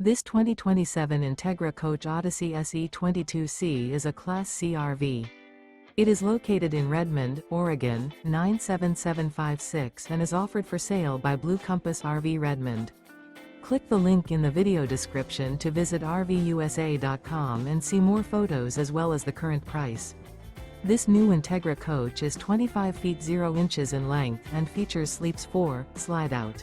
This 2027 Entegra Coach Odyssey SE 22C is a Class C RV. It is located in Redmond, Oregon, 97756 and is offered for sale by Blue Compass RV Redmond. Click the link in the video description to visit RVUSA.com and see more photos as well as the current price. This new Entegra Coach is 25 feet 0 inches in length and features Sleeps 4, Slideout.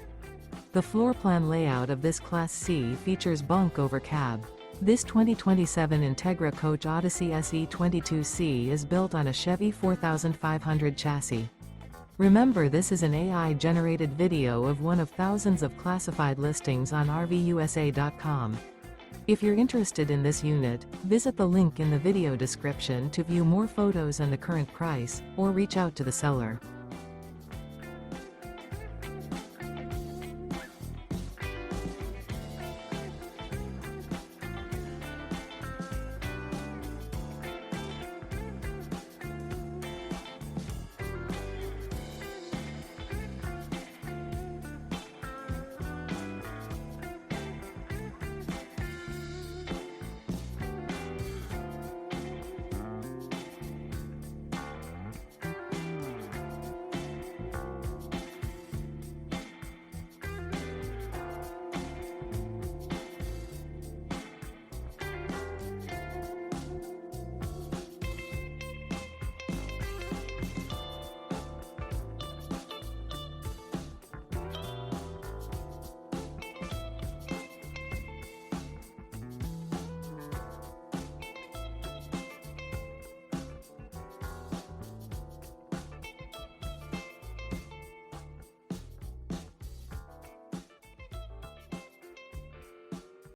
The floor plan layout of this Class C features Bunk Over Cab. This 2027 Entegra Coach Odyssey SE 22C is built on a Chevy 4500 chassis. Remember, this is an AI-generated video of one of thousands of classified listings on RVUSA.com. If you're interested in this unit, visit the link in the video description to view more photos and the current price, or reach out to the seller.